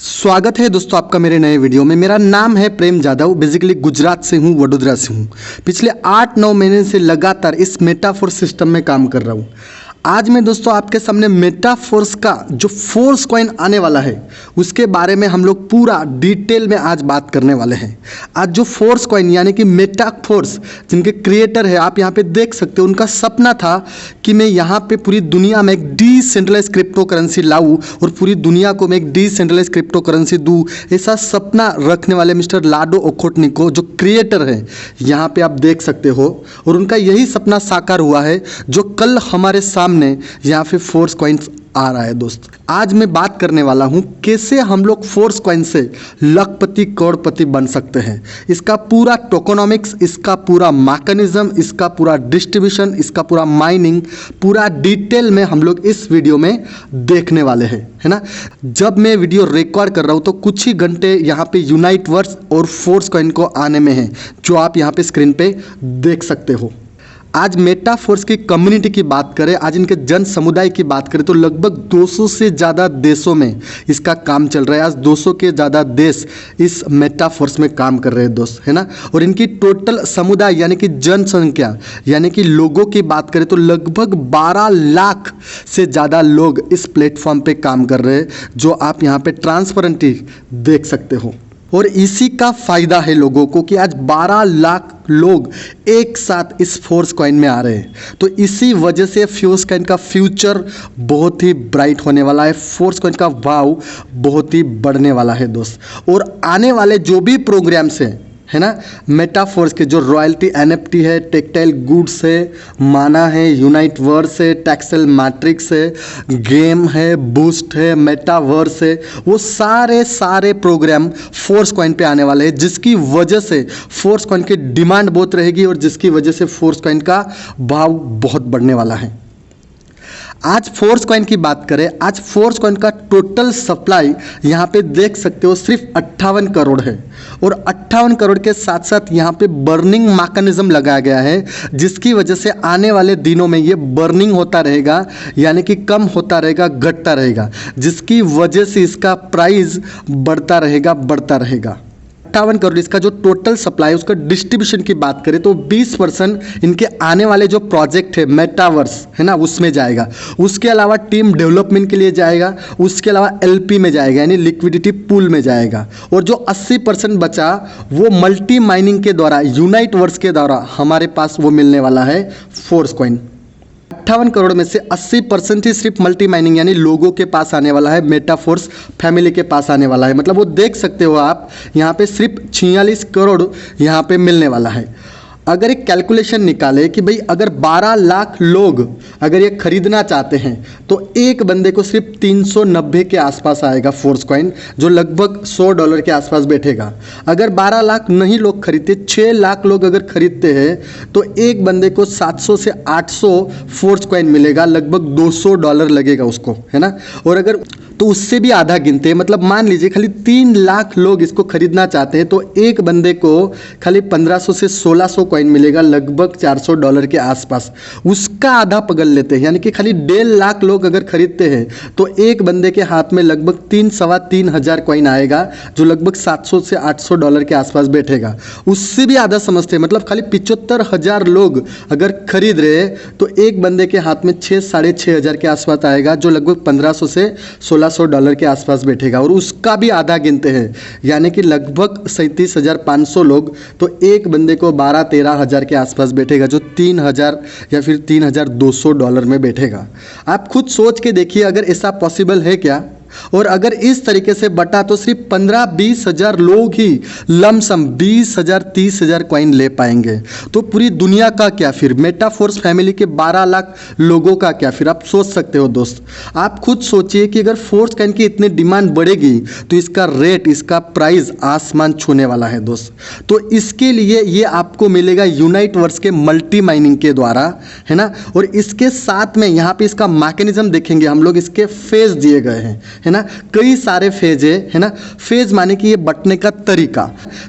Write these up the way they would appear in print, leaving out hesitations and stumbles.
स्वागत है दोस्तों आपका मेरे नए वीडियो में। मेरा नाम है प्रेम जादव, बेसिकली गुजरात से हूँ, वडोदरा से हूँ। पिछले 8-9 महीने से लगातार इस मेटाफोर्स सिस्टम में काम कर रहा हूँ। आज मैं दोस्तों आपके सामने मेटाफोर्स का जो फोर्स कॉइन आने वाला है उसके बारे में हम लोग पूरा डिटेल में आज बात करने वाले हैं। आज जो फोर्स कॉइन यानी कि मेटाफोर्स जिनके क्रिएटर है आप यहाँ पे देख सकते हो, उनका सपना था कि मैं यहाँ पे पूरी दुनिया में एक डिसेंट्रलाइज क्रिप्टो करेंसी लाऊं और पूरी दुनिया को मैं एक डिसेंट्रलाइज क्रिप्टो करेंसी दूं। ऐसा सपना रखने वाले मिस्टर लाडो ओखोटनिको जो क्रिएटर है यहाँ पे आप देख सकते हो, और उनका यही सपना साकार हुआ है जो कल हमारे सामने यहाँ पे फोर्स कॉइन्स आ रहा है। दोस्त आज मैं बात करने वाला हूँ कैसे हम लोग फोर्स कॉइन से लखपति करोड़पति बन सकते हैं। इसका पूरा टोकोनॉमिक्स, इसका पूरा मैकेनिज्म, इसका पूरा डिस्ट्रीब्यूशन, इसका पूरा माइनिंग, पूरा डिटेल में हम लोग इस वीडियो में देखने वाले हैं, है ना। जब मैं वीडियो रिकॉर्ड कर रहा हूँ तो कुछ ही घंटे यहाँ पे यूनाइटवर्स और फोर्स कॉइन को आने में है, जो आप यहाँ पे स्क्रीन पे देख सकते हो। आज मेटाफोर्स की कम्युनिटी की बात करें, आज इनके जन समुदाय की बात करें तो लगभग 200 से ज़्यादा देशों में इसका काम चल रहा है। आज 200 के ज़्यादा देश इस मेटाफोर्स में काम कर रहे हैं दोस्त, है ना। और इनकी टोटल समुदाय यानी कि जनसंख्या यानी कि लोगों की बात करें तो लगभग 12 लाख से ज़्यादा लोग इस प्लेटफॉर्म पे काम कर रहे हैं, जो आप यहाँ पे ट्रांसपेरेंटली देख सकते हो। और इसी का फायदा है लोगों को कि आज 12 लाख लोग एक साथ इस फोर्स कॉइन में आ रहे हैं। तो इसी वजह से फोर्स कॉइन का फ्यूचर बहुत ही ब्राइट होने वाला है, फोर्स कॉइन का भाव बहुत ही बढ़ने वाला है दोस्त। और आने वाले जो भी प्रोग्राम्स हैं, है ना, मेटाफोर्स के जो रॉयल्टी एनएफटी है, टेक्टाइल गुड्स है, माना है, यूनाइटवर्स है, टैक्सल मैट्रिक्स है, गेम है, बूस्ट है, मेटावर्स है, वो सारे प्रोग्राम फोर्स कॉइन पे आने वाले हैं, जिसकी वजह से फोर्स कॉइन की डिमांड बहुत रहेगी और जिसकी वजह से फोर्स कॉइन का भाव बहुत बढ़ने वाला है। आज फोर्स कॉइन की बात करें, आज फोर्स कॉइन का टोटल सप्लाई यहाँ पे देख सकते हो सिर्फ 58 करोड़ है। और 58 करोड़ के साथ साथ यहाँ पे बर्निंग मैकेनिज्म लगाया गया है, जिसकी वजह से आने वाले दिनों में ये बर्निंग होता रहेगा, यानी कि कम होता रहेगा, घटता रहेगा, जिसकी वजह से इसका प्राइस बढ़ता रहेगा। 58 करोड़ इसका जो टोटल सप्लाई है, उसका डिस्ट्रीब्यूशन की बात करें तो 20% इनके आने वाले जो प्रोजेक्ट है मेटावर्स, है ना, उसमें जाएगा। उसके अलावा टीम डेवलपमेंट के लिए जाएगा, उसके अलावा एलपी में जाएगा यानी लिक्विडिटी पूल में जाएगा। और जो 80% बचा वो मल्टी माइनिंग के द्वारा, यूनाइटवर्स के द्वारा हमारे पास वो मिलने वाला है फोर्स कॉइन। 58 करोड़ में से 80% ही सिर्फ मल्टी माइनिंग यानी लोगों के पास आने वाला है, मेटाफोर्स फैमिली के पास आने वाला है। मतलब वो देख सकते हो आप यहाँ पे सिर्फ 46 करोड़ यहाँ पे मिलने वाला है। अगर एक कैलकुलेशन निकाले कि भाई अगर 12 लाख लोग अगर ये खरीदना चाहते हैं तो एक बंदे को सिर्फ 390 के आसपास आएगा फोर्स कॉइन, जो लगभग $100 के आसपास बैठेगा। अगर 12 लाख नहीं लोग खरीदते, 6 लाख लोग अगर खरीदते हैं तो एक बंदे को 700 से 800 फोर्स कॉइन मिलेगा, लगभग $200 लगेगा उसको, है ना। और अगर तो उससे भी आधा गिनते हैं, मतलब मान लीजिए खाली 3 लाख लोग इसको खरीदना चाहते हैं तो एक बंदे को खाली 1500 से 1600 कॉइन मिलेगा, लगभग $400 के आसपास। उसका आधा पकड़ लेते हैं यानी कि खाली 1.5 लाख लोग अगर खरीदते हैं तो एक बंदे के हाथ में लगभग 3-3.25 हज़ार कॉइन आएगा, जो लगभग $700 से $800 के आसपास बैठेगा। उससे भी आधा समझते हैं, मतलब खाली 75,000 लोग अगर खरीद रहे हैं तो एक बंदे के हाथ में 6-6.5 हज़ार के आसपास आएगा, जो लगभग 1500 से $1600 के आसपास बैठेगा। और उसका भी आधा गिनते हैं यानी कि लगभग 37,500 लोग, तो एक बंदे को 12-13 हज़ार के आसपास बैठेगा, जो 3,000 या फिर $3,200 में बैठेगा। आप खुद सोच के देखिए अगर ऐसा पॉसिबल है क्या। और अगर इस तरीके से बटा तो सिर्फ 15-20 हज़ार लोग ही लमसम 20,000-30,000 कॉइन ले पाएंगे। तो पूरी दुनिया का क्या फिर, मेटाफोर्स फैमिली के 12 लाख लोगों का क्या फिर, आप सोच सकते हो दोस्त। आप खुद सोचिए कि अगर फोर्स कॉइन की इतनी डिमांड बढ़ेगी तो इसका रेट, इसका प्राइस आसमान छूने वाला है दोस्त। तो इसके लिए ये आपको मिलेगा यूनाइटवर्स के मल्टी माइनिंग के द्वारा, है ना। और इसके साथ में यहाँ पे इसका मैकेनिज्म देखेंगे हम लोग, इसके फेज दिए गए हैं, है ना, कई सारे फेज है ना। फेज माने कि ये बटने का तरीका।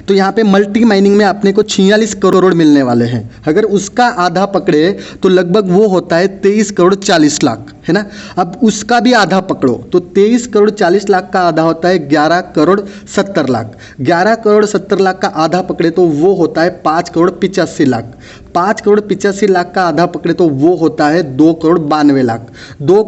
तो यहाँ पे मल्टी माइनिंग में अपने को 46 करोड़ मिलने वाले हैं। अगर उसका आधा पकड़े तो लगभग वो होता है 23 करोड़ 40 लाख, है ना। अब उसका भी आधा पकड़ो तो 23 करोड़ 40 लाख का आधा होता है 11 करोड़ 70 लाख। 11 करोड़ 70 लाख का आधा पकड़े तो वो होता है 5 करोड़ 85 लाख। 5 करोड़ 85 लाख का आधा पकड़े तो वो होता है 2 करोड़ 92 लाख। 2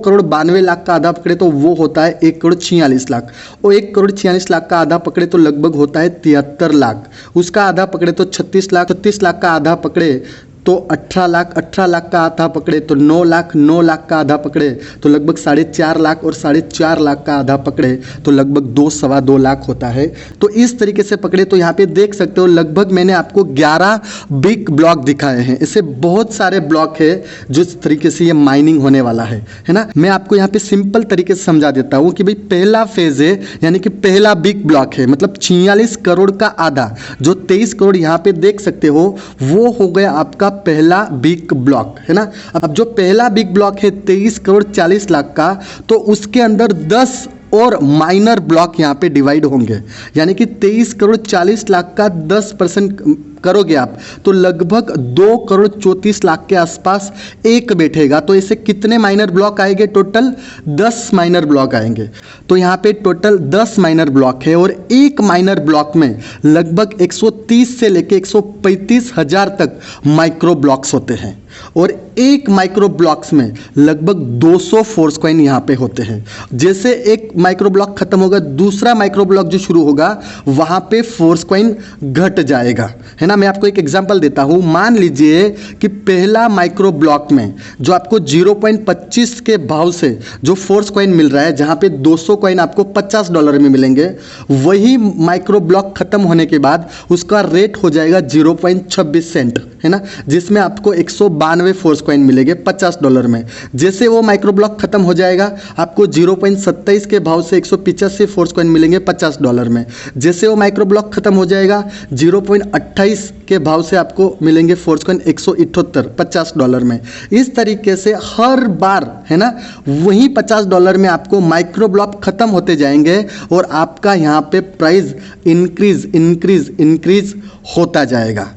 करोड़ 92 लाख का आधा पकड़े तो वो होता है 1 करोड़ 46 लाख। और 1 करोड़ 46 लाख का आधा पकड़े तो लगभग होता है 73 लाख। उसका आधा पकड़े तो 36 लाख। 36 लाख का आधा पकड़े तो 18 लाख। 18 लाख का आधा पकड़े तो 9 लाख। 9 लाख का आधा पकड़े तो लगभग 4.5 लाख। और 4.5 लाख का आधा पकड़े तो लगभग 2-2.25 लाख होता है। तो इस तरीके से पकड़े तो यहाँ पे देख सकते हो लगभग मैंने आपको 11 बिग ब्लॉक दिखाए हैं। ऐसे बहुत सारे ब्लॉक है जो इस तरीके से ये माइनिंग होने वाला है ना। मैं आपको यहाँ पे सिंपल तरीके से समझा देता हूँ कि भाई पहला फेज है यानी कि पहला बिग ब्लॉक है, मतलब 46 करोड़ का आधा जो 23 करोड़ यहाँ पे देख सकते हो वो हो गया आपका पहला बिग ब्लॉक, है ना। अब जो पहला बिग ब्लॉक है 23 करोड़ 40 लाख का, तो उसके अंदर 10 और माइनर ब्लॉक यहाँ पे डिवाइड होंगे, यानी कि 23 करोड़ 40 लाख का 10% करोगे आप तो लगभग 2 करोड़ 34 लाख के आसपास एक बैठेगा। तो ऐसे कितने माइनर ब्लॉक आएंगे? टोटल 10 माइनर ब्लॉक आएंगे। तो यहाँ पे टोटल 10 माइनर ब्लॉक है और एक माइनर ब्लॉक में लगभग 130 से लेके 135 हजार तक माइक्रो ब्लॉक्स होते हैं और एक माइक्रो ब्लॉक्स में लगभग 200 फोर्स कॉइन यहाँ पे होते हैं। जैसे एक माइक्रो ब्लॉक खत्म होगा दूसरा माइक्रो ब्लॉक जो शुरू होगा वहाँ पे फोर्स कॉइन घट जाएगा, है ना। मैं आपको एक एग्जांपल देता हूँ। मान लीजिए कि पहला माइक्रो ब्लॉक में जो आपको 0.25 के भाव से जो फोर्स कॉइन मिल रहा है, जहाँ पे 200 कॉइन आपको $50 में मिलेंगे, वही माइक्रो ब्लॉक खत्म होने के बाद उसका रेट हो जाएगा 0.26 सेंट, है ना, जिसमें आपको 192 फोर्स कॉइन मिलेंगे $50 में। जैसे वो माइक्रो ब्लॉक खत्म हो जाएगा आपको 0.27 के भाव से 185 फोर्स कॉइन मिलेंगे $50 में। जैसे वो माइक्रो ब्लॉक खत्म हो जाएगा 0.28 के भाव से आपको मिलेंगे फोर्स कॉइन 178 $50 में। इस तरीके से हर बार, है ना, वही $50 में आपको माइक्रो ब्लॉक खत्म होते जाएंगे और आपका यहाँ पे प्राइस इंक्रीज होता जाएगा।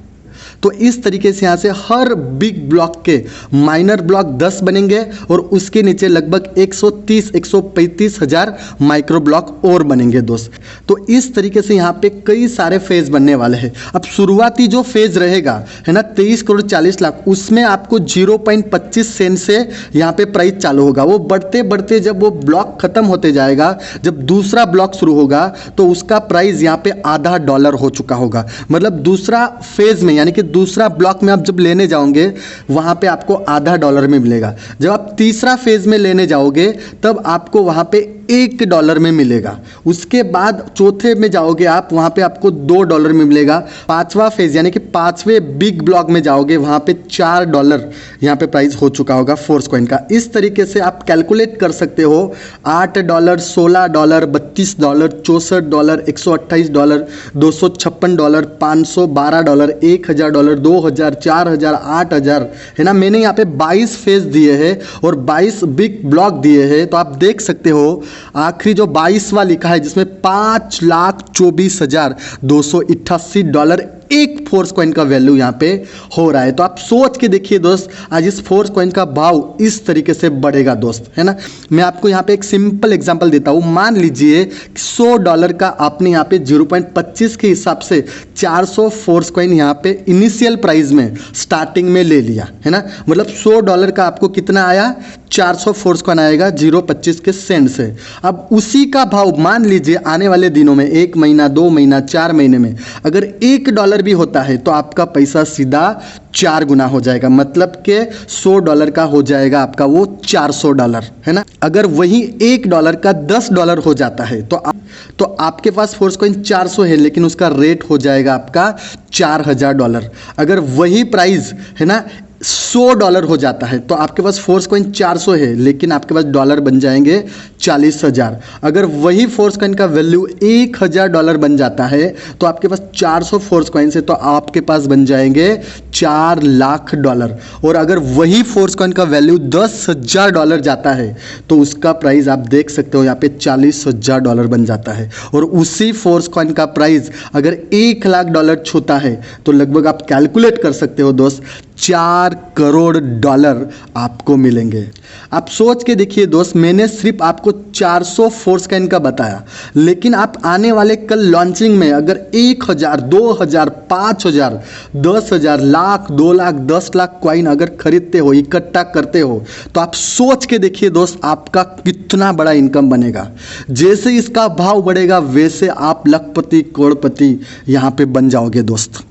तो इस तरीके से यहाँ से हर बिग ब्लॉक के माइनर ब्लॉक 10 बनेंगे और उसके नीचे लगभग 130-135 हजार माइक्रो ब्लॉक और बनेंगे दोस्त। तो इस तरीके से यहाँ पे कई सारे फेज बनने वाले हैं। अब शुरुआती जो फेज रहेगा, है ना, 23 करोड़ 40 लाख, उसमें आपको 0.25 सेंट से यहाँ पे प्राइस चालू होगा। वो बढ़ते बढ़ते जब वो ब्लॉक खत्म होते जाएगा, जब दूसरा ब्लॉक शुरू होगा तो उसका प्राइस यहाँ पे $0.5 हो चुका होगा। मतलब दूसरा फेज में यानी कि दूसरा ब्लॉक में आप जब लेने जाओगे वहां पे आपको $0.5 में मिलेगा। जब आप तीसरा फेज में लेने जाओगे तब आपको वहां पे $1 में मिलेगा। उसके बाद चौथे में जाओगे आप, वहां पे आपको $2 में मिलेगा। पांचवा फेज यानी कि पांचवें बिग ब्लॉक में जाओगे वहां पे $4 यहाँ पे प्राइस हो चुका होगा फोर्स कॉइन का। इस तरीके से आप कैलकुलेट कर सकते हो $8, $16, $32, $64, $128, $256, $512, $1000, $2000, $4000, $8000, है ना। मैंने यहाँ पे 22 फेज दिए हैं और 22 बिग ब्लॉक दिए हैं। तो आप देख सकते हो आखिरी जो 22वां लिखा है जिसमें $5,24,288 एक फोर्स कॉइन का वैल्यू यहाँ पे हो रहा है। तो आप सोच के देखिए दोस्त, आज इस फोर्स कॉइन का भाव इस तरीके से बढ़ेगा दोस्त, है ना। मैं आपको यहाँ पे एक सिंपल एग्जांपल देता हूँ। मान लीजिए $100 का आपने यहाँ पे 0.25 के हिसाब से 400 फोर्स कॉइन यहाँ पे इनिशियल प्राइस में स्टार्टिंग में ले लिया, है ना। मतलब $100 का आपको कितना आया? 400 फोर्स कॉइन आएगा 0.25 के सेंट से। अब उसी का भाव मान लीजिए आने वाले दिनों में 1 महीना, 2 महीना, 4 महीने में अगर $1 भी होता है तो आपका पैसा सीधा 4 गुना हो जाएगा। मतलब के $100 का हो जाएगा आपका वो $400, है ना। अगर वही $1 का $10 हो जाता है तो आपके पास फोर्स कॉइन 400 है लेकिन उसका रेट हो जाएगा आपका $4000। अगर वही प्राइस, है ना, $100 हो जाता है तो आपके पास फोर्स कॉइन 400 है लेकिन आपके पास डॉलर बन जाएंगे 40,000। अगर वही फोर्स कॉइन का वैल्यू $1000 बन जाता है तो आपके पास 400 फोर्स कॉइन से तो आपके पास बन जाएंगे $4 लाख। और अगर वही फोर्स कॉइन का वैल्यू $10,000 जाता है तो उसका प्राइस आप देख सकते हो यहाँ पे $40,000 बन जाता है। और उसी फोर्स कॉइन का प्राइस अगर $1 लाख छूता है तो लगभग आप कैलकुलेट कर सकते हो दोस्त $4 करोड़ आपको मिलेंगे। आप सोच के देखिए दोस्त, मैंने सिर्फ आपको 400 फोर्स कॉइन का बताया, लेकिन आप आने वाले कल लॉन्चिंग में अगर 1000, 2000, 5000, 10,000, लाख, 2 लाख, 10 लाख कॉइन अगर खरीदते हो, इकट्ठा करते हो, तो आप सोच के देखिए दोस्त आपका कितना बड़ा इनकम बनेगा। जैसे इसका भाव बढ़ेगा वैसे आप लखपति करोड़पति यहाँ पे बन जाओगे दोस्त।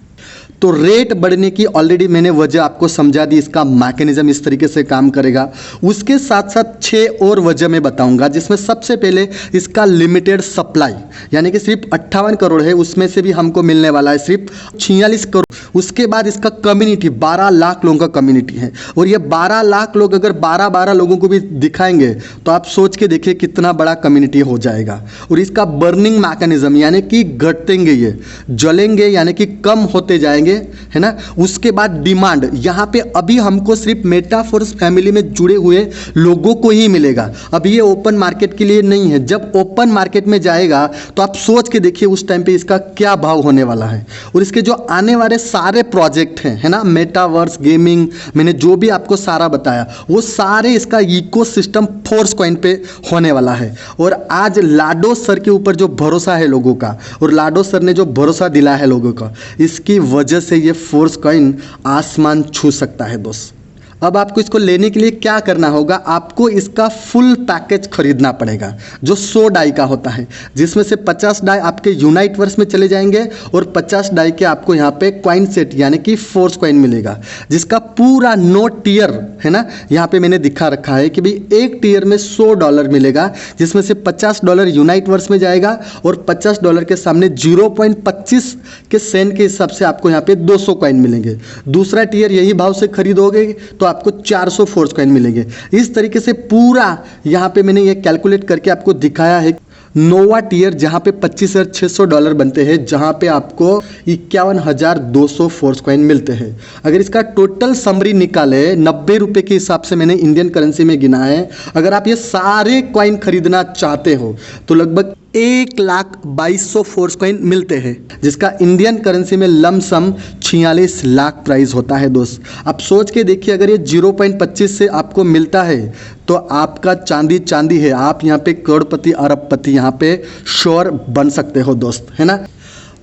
तो रेट बढ़ने की ऑलरेडी मैंने वजह आपको समझा दी, इसका मैकेनिज्म इस तरीके से काम करेगा। उसके साथ साथ 6 और वजह मैं बताऊंगा, जिसमें सबसे पहले इसका लिमिटेड सप्लाई, यानी कि सिर्फ 58 करोड़ है, उसमें से भी हमको मिलने वाला है सिर्फ 46 करोड़। उसके बाद इसका कम्युनिटी 12 लाख लोगों का कम्युनिटी है, और ये 12 लाख लोग अगर 12-12 लोगों को भी दिखाएंगे तो आप सोच के देखिए कितना बड़ा कम्युनिटी हो जाएगा। और इसका बर्निंग मैकेनिज्म, यानी कि घटेंगे, ये जलेंगे यानी कि कम होते जाएंगे, है ना। उसके बाद डिमांड, यहाँ पे अभी हमको सिर्फ मेटाफोर्स फैमिली में जुड़े हुए लोगों को ही मिलेगा, अभी ये ओपन मार्केट के लिए नहीं है। जब ओपन मार्केट में जाएगा तो आप सोच के देखिए उस टाइम पे इसका क्या भाव होने वाला है। और इसके जो आने वाले सारे प्रोजेक्ट हैं, है ना, मेटावर्स, गेमिंग, मैंने जो भी आपको सारा बताया वो सारे इसका इकोसिस्टम फोर्स कॉइन पे होने वाला है। और आज लाडो सर के ऊपर जो भरोसा है लोगों का, और लाडो सर ने जो भरोसा दिलाया है लोगों का, इसकी वजह से ये फोर्स कॉइन आसमान छू सकता है दोस्त। अब आपको इसको लेने के लिए क्या करना होगा, आपको इसका फुल पैकेज खरीदना पड़ेगा जो 100 डाई का होता है, जिसमें से 50 डाई आपके यूनाइटवर्स में चले जाएंगे और 50 डाई के आपको यहाँ पे कॉइन सेट यानी कि फोर्स कॉइन मिलेगा, जिसका पूरा 9 टियर है ना, यहाँ पे मैंने दिखा रखा है कि भाई एक टियर में $100 मिलेगा, जिसमें से $50 यूनाइटवर्स में जाएगा और $50 के सामने 0.25 के सेंट के हिसाब से आपको यहाँ पे 200 कॉइन मिलेंगे। दूसरा टियर यही भाव से खरीदोगे तो आपको 400 फोर्स कॉइन मिलेंगे। इस तरीके से पूरा यहाँ पे मैंने ये कैलकुलेट करके आपको दिखाया है। नोवा टियर जहाँ पे $25,600 बनते हैं, जहाँ पे आपको 51,200 फोर्स कॉइन मिलते हैं। अगर इसका टोटल समरी निकाले 90 रुपये के हिसाब से मैंने इंडियन करेंसी में गिना है, अगर आप ये सारे कॉइन खरीदना चाहते हो तो लगभग 1,22,000 फोर्स कॉइन मिलते हैं, जिसका इंडियन करेंसी में लमसम 46 लाख प्राइस होता है दोस्त। आप सोच के देखिए, अगर ये 0.25 से आपको मिलता है तो आपका चांदी चांदी है, आप यहाँ पे करोड़पति अरबपति यहाँ पे श्योर बन सकते हो दोस्त, है ना।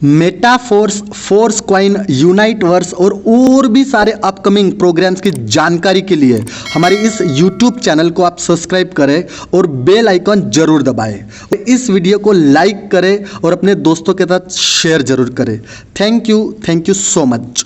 मेटाफोर्स, फोर्स कॉइन, यूनाइटवर्स और भी सारे अपकमिंग प्रोग्राम्स की जानकारी के लिए हमारे इस YouTube चैनल को आप सब्सक्राइब करें और बेल आइकॉन जरूर दबाएं। इस वीडियो को लाइक करें और अपने दोस्तों के साथ शेयर जरूर करें। Thank you so much.